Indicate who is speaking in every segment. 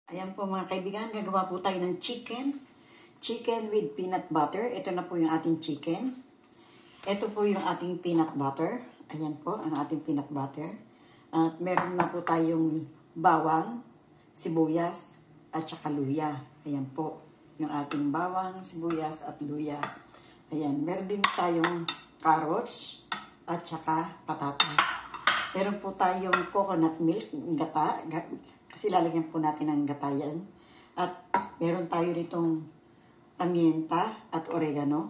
Speaker 1: Ayan po mga kaibigan, gagawa po tayo ng chicken. Chicken with peanut butter. Ito na po yung ating chicken. Ito po yung ating peanut butter. Ayan po ang ating peanut butter. At meron na po tayong bawang, sibuyas, at saka luya. Ayan po yung ating bawang, sibuyas, at luya. Ayan, meron din tayong carrots, at saka patatas. Meron po tayong coconut milk, gata, kasi lalagyan po natin ng gata yan. At meron tayo ditong pamienta at oregano.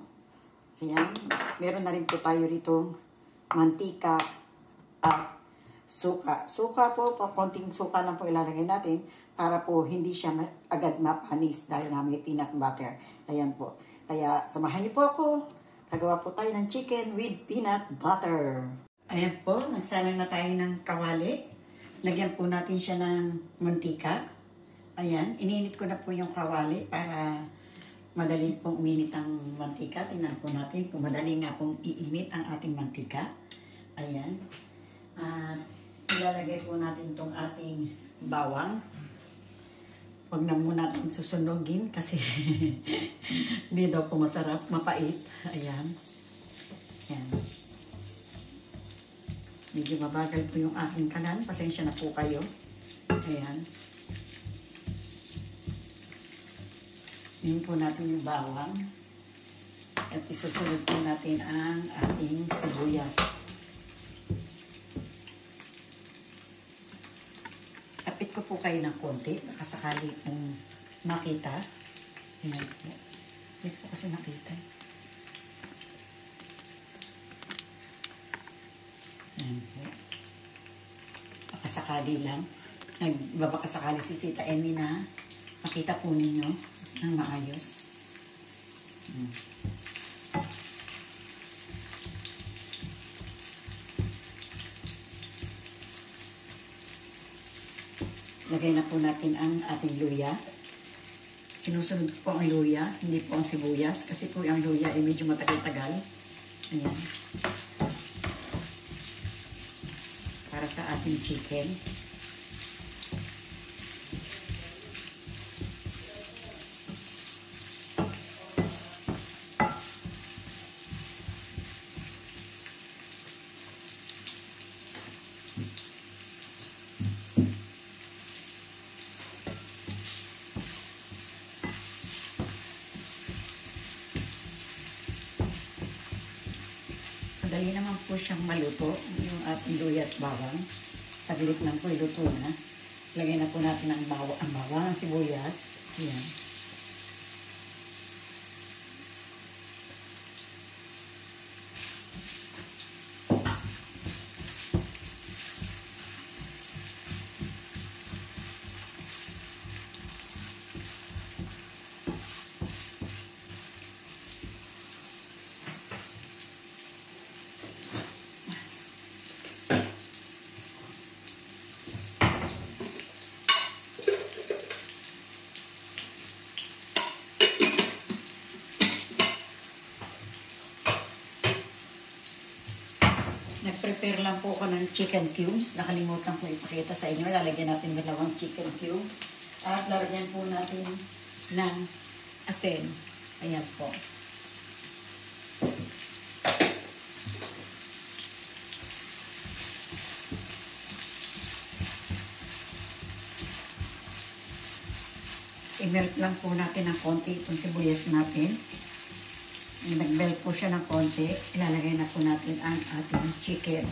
Speaker 1: Ayan. Meron na rin po tayo ditong mantika at suka. Suka po, konting suka lang po ilalagay natin para po hindi siya agad mapanis dahil na may peanut butter. Ayan po. Kaya samahan niyo po ako. Gagawa po tayo ng chicken with peanut butter. Ayan po, nagsalang na tayo ng kawali. Lagyan po natin siya ng mantika. Ayan, ininit ko na po yung kawali para madali pong uminit ang mantika. Tingnan po natin kung madali nga pong iinit ang ating mantika. Ayan. At ilalagay po natin itong ating bawang. Huwag na muna natin susunogin kasi hindi daw po masarap, mapait. Ayan. Ayan. Medyo mabagal po yung aking kalan. Pasensya na po kayo. Ayan. Yun po natin yung bawang. At isusunod po natin ang ating sibuyas. Kapit ko po kayo ng konti. Nakasakali pong makita. Ayan po. Hindi po kasi nakita. Ayan po. Pakasakali lang. Nagbabakasakali si Tita Emmy na makita po ninyo ng maayos. Lagay na po natin ang ating luya. Sinusunod po ang luya, hindi po ang sibuyas. Kasi po ang luya ay medyo matagal-tagal. Ayan. Para sa ating chicken. Madali naman po siyang maluto, yung ating luya at bawang. Saglit lang po, iluto na. Lagay na po natin ang bawang, sibuyas. Ayan. Nag-prepare lang po ako ng chicken cubes. Nakalimutan ko ipakita sa inyo. Lalagyan natin dalawang chicken cubes. At lalagyan po natin ng asin. Ayan po. I-melt lang po natin ng konti itong sibuyas natin. Nag-melt po siya ng konti. Ilalagay na po natin ang ating chicken.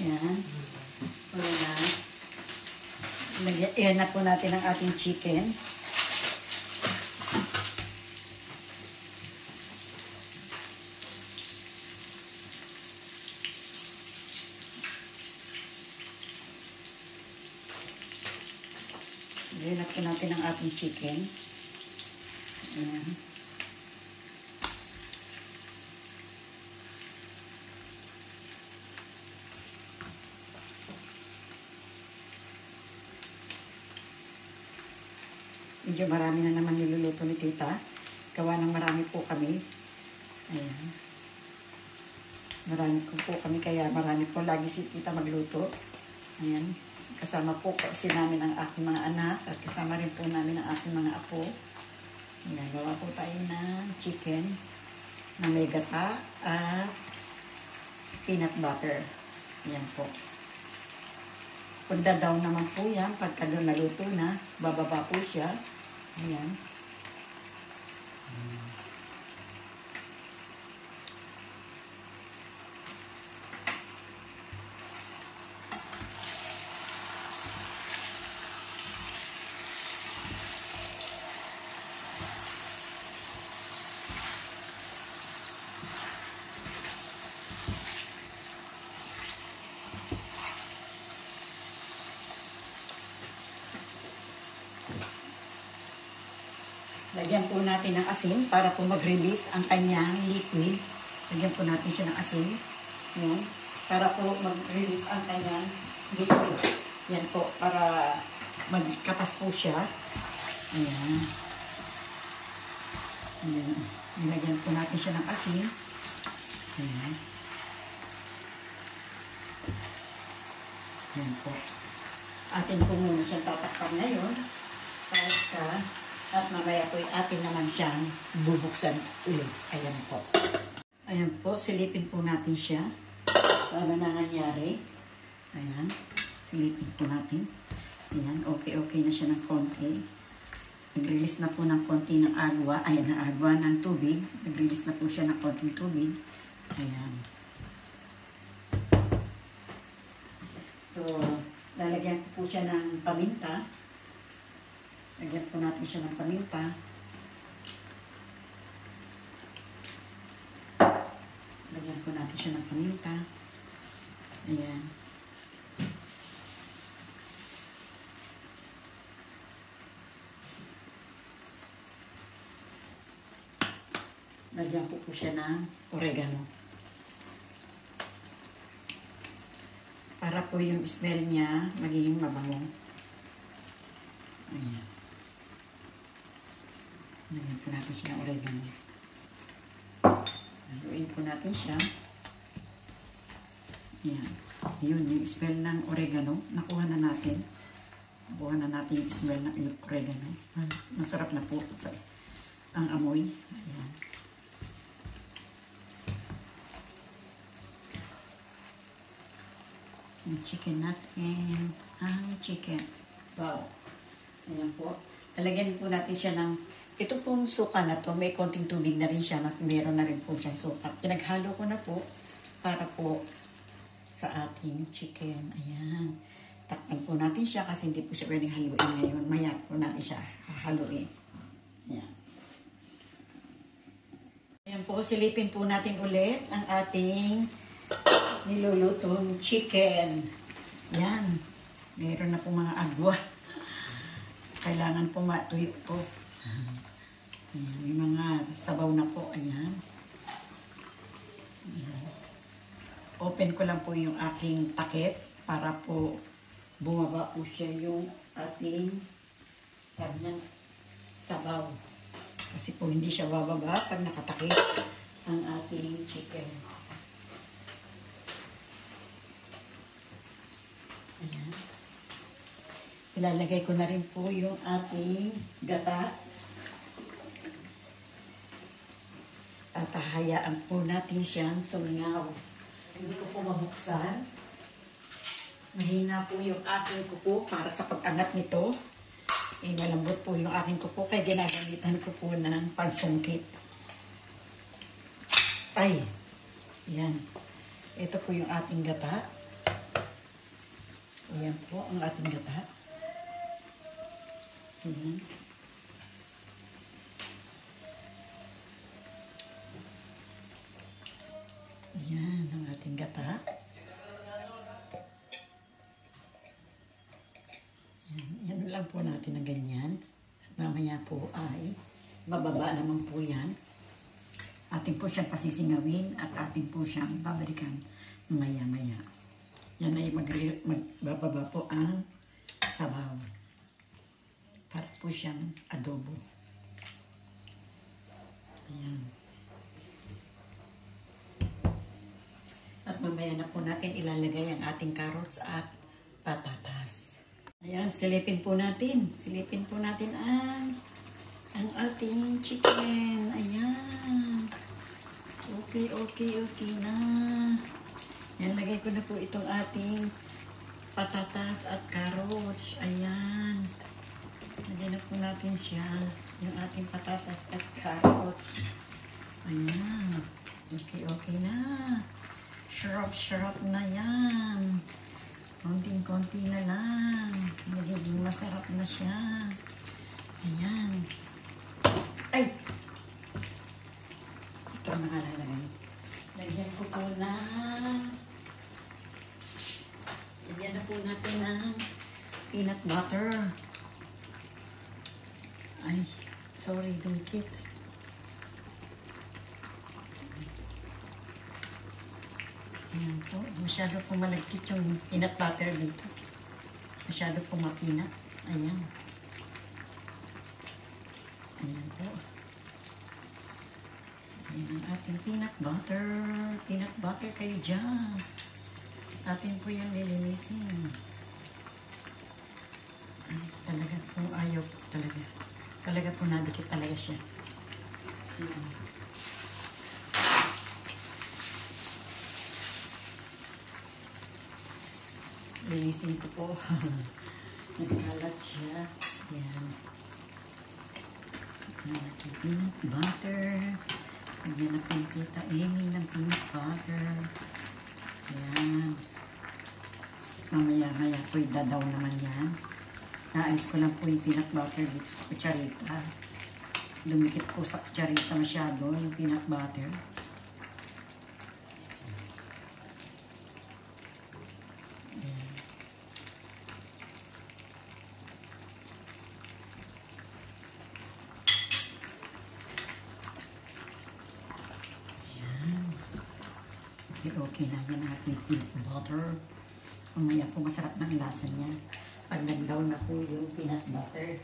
Speaker 1: Ayan. Ayan na po natin ang ating chicken. Lagyan po natin ang ating chicken. Ayan. Medyo marami na naman niluluto ni tita. Gawa ng marami po kami. Ayan. Marami po kami, kaya marami po lagi si tita magluto. Ayan. Kasama po kasi namin ang aking mga anak at kasama rin po namin ang aking mga apo. Nagawa po tayo ng chicken na may gata at peanut butter. Ayan po. Pagda down naman po yan, pagka doon naluto na, bababa po siya. Ayan. Lagyan po natin ng asin para po mag-release ang kanyang liquid. Lagyan po natin siya ng asin. Yan. Para po mag-release ang kanyang liquid. Yan po, para magkatas po siya. Ayan. Ayan. Nilagyan po natin siya ng asin. Ayan. Ayan po. Atin po muna siyang tatakpan ngayon. At mamaya po atin naman siyang bubuksan ulit. Ayan po. Ayan po, silipin po natin siya. Ano na nangyari. Ayan. Silipin po natin. Ayan, okay na siya ng konti. Nag-release na po ng konti ng agwa. Ayan, ng agwa ng tubig. Nag-release na po siya ng konting tubig. Ayan. So, lalagyan po siya ng paminta. Lagyan po natin siya ng paminta. Lagyan po natin siya ng paminta. Ayan. Lagyan po siya ng oregano. Para po yung smell niya magiging mabango. Ayan. Lagyan po natin siya ng oregano. Haluin po natin siya. Ayan. Yun, yung smell ng oregano. Nakuha na natin. Nakuha na natin yung smell ng oregano. Masarap na po ang amoy. Ayan. Yung chicken natin. Ang chicken. Wow. Ayan po. Talagyan po natin siya ng, ito pong suka na to, may konting tubig na rin siya, meron na rin po siya suka. Pinaghalo ko na po para po sa ating chicken. Ayan. Takpan po natin siya kasi hindi po siya pwedeng haluin ngayon. Maya po natin siya haluin. Ayan. Ayan po, silipin po natin ulit ang ating nilulutong chicken. Ayan. Meron na po mga agwa. Kailangan po matuyo po. Ayan, may mga sabaw na po. Ayan. Ayan. Open ko lang po yung aking takip para po bumaba po siya yung ating kanyang sabaw. Kasi po hindi siya bababa pag nakatakip ang ating chicken. Ayan. Ilalagay ko na rin po yung ating gata. At hahayaan po natin siyang sumingaw. Hindi ko po mabuksan. Mahina po yung aking kuko para sa pag-angat nito. Malambot po yung aking kuko kaya ginagamitan ko po ng pansungkit. Ay! Yan. Ito po yung ating gata. Ayan po ang ating gata. Ayan. Ayan ang ating gata. Ayan lang po natin ng ganyan. At mamaya po ay bababa naman po yan. Atin po siyang pasisingawin at atin po siyang babalikan maya-maya. Yan ay magbababa po ang sabaw. Para po siyang adobo. Ayan. At mamaya na po natin ilalagay ang ating carrots at patatas. Ayan, silipin po natin. Silipin po natin ang ating chicken. Ayan. Okay na. Yan, lagay ko na po itong ating patatas at carrots. Ayan. Lagay na po natin siya. Yung ating patatas at carrots. Ayan. Okay na. Sarap na yan. Konting-konti na lang. Magiging masarap na siya. Ayan. Ay! Ito ang nakalalagay. Lagyan ko po na. Lagyan na po natin ng peanut butter. Ay, sorry, dungkit. Ayan po. Masyado po malagkit yung peanut butter dito. Masyado po mapinat. Ayan. Ayan po. Ayan ang ating peanut butter. Peanut butter kayo dyan. Atin po yan lilinisin. Ay, talaga po ayaw po talaga. Talaga po nadikit talaga siya. Ayan. Linisin ko po. Nagkalat siya. Ayan. Ating peanut butter. Ayan na po yung Tita Amy ng peanut butter. Ayan. Mamaya-maya po idadaw naman yan. Naalis ko lang po yung peanut butter dito sa kutsarita. Dumikit po sa kutsarita masyado yung peanut butter. Okay na yan ating peanut butter. Mamaya po masarap ng lasa niya. Pag nag-down na po yung peanut butter,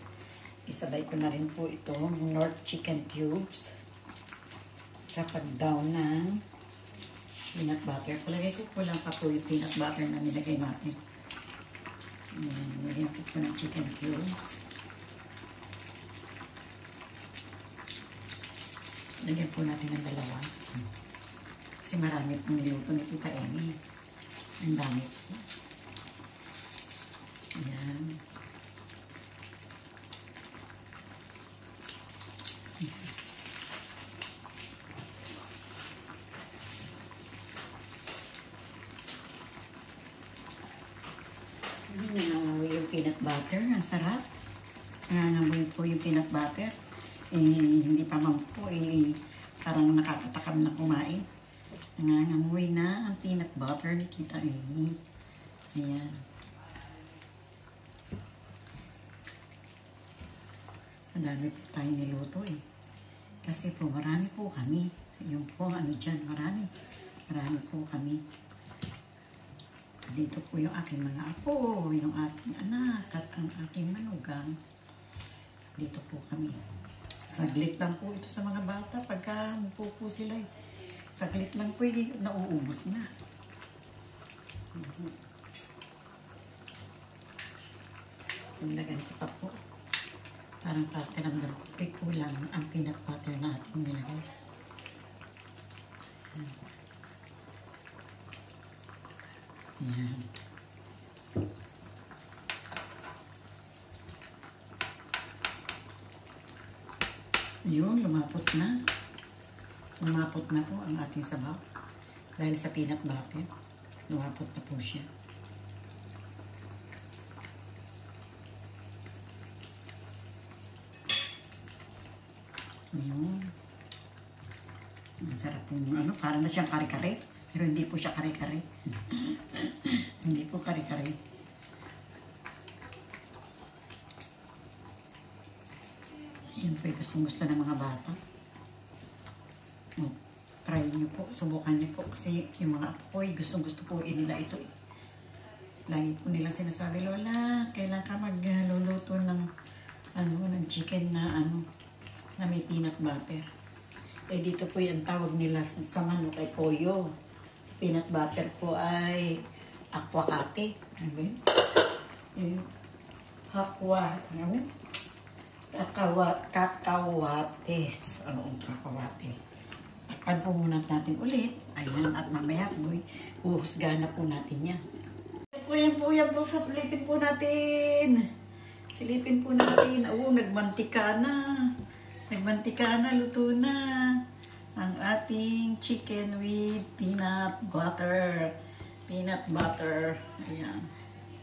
Speaker 1: isabay ko na rin po itong North chicken cubes. Sa pag-down ng peanut butter. Palagay ko po lang pa po yung peanut butter na nilagay natin. Nilagyan ko po ng chicken cubes. Lagyan po natin ng dalawa. Kasi marami pong niluto ni Tita Amy. Ang dami po. Ayan. Nangangamoy yung peanut butter. Ang sarap. Nangangamoy po yung peanut butter. Hindi pa man po parang nakakatakam na kumain. Nangangamoy na ang peanut butter ni Tita Amy. Ayan. Madami po tayong niluto Kasi po marami po kami. Yung po ano dyan, marami. Marami po kami. Dito po yung aking mga apo, yung aking anak, at ang aking manugang. Dito po kami. Saglit lang po ito sa mga bata. Pagka po sila saglit lang po nauubos na. Nilagyan ko pa po. Parang pakiramdam ko kulang ang peanut butter na ating nilagay. Ayan. Yun, lumapot na. Lumapot na po ang ating sabaw. Dahil sa peanut butter, lumapot na po siya. Yun. Ang sarap po ano, parang na siyang kare-kare. Pero hindi po siya kare-kare. Hindi po kare-kare. Yan po yung gustong-gusto ng mga bata. Try nyo po, subukan nyo po. Kasi yung mga apo ko, gustong-gusto po nila ito. Lagi po nilang sinasabi, Lola, kailan ka magluluto ng ng chicken na na may peanut butter. Eh dito po yung tawag nila sa manok ay koyo. Peanut butter po ay aquacate. Ano ba yun? Kakawates. Ano ang kakawate? Takpan po muna natin ulit. Ayan, at mamaya po, uhusgahan na po natin yan. Yan po, silipin po natin. Silipin po natin. Nagmantika na. Nagmantika na, luto na. Ang ating chicken with peanut butter. Peanut butter. Ayan.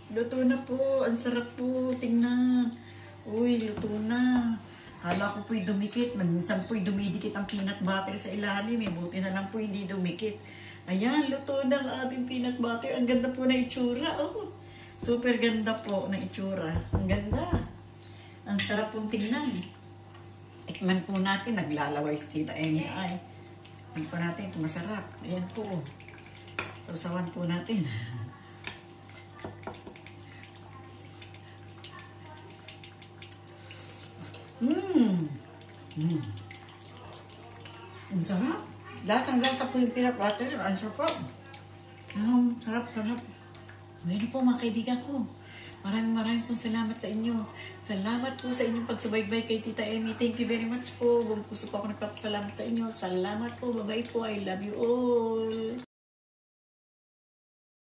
Speaker 1: Luto na po. Ang sarap po. Tingnan. Uy, luto na. Hala ko po'y dumikit. Minsan po'y dumidikit ang peanut butter sa ilalim. Buti na lang po hindi dumikit. Ayan, luto na ang ating peanut butter. Ang ganda po ng itsura. Oh, super ganda po ng itsura. Ang ganda. Ang sarap pong tingnan. Tikman po natin. Naglalaway si Tita Amy. Tikman po natin kung masarap. Ayan po. Sausawan po natin. Ang sarap. Lasang-lasa po yung peanut butter. Ang sarap. Sarap. Ngayon po mga kaibigan ko. Maraming pong salamat sa inyo. Salamat po sa inyong pagsubaybay kay Tita Amy. Thank you very much po. Buong puso po ako nagpapasalamat sa inyo. Salamat po. Bye-bye po. I love you all.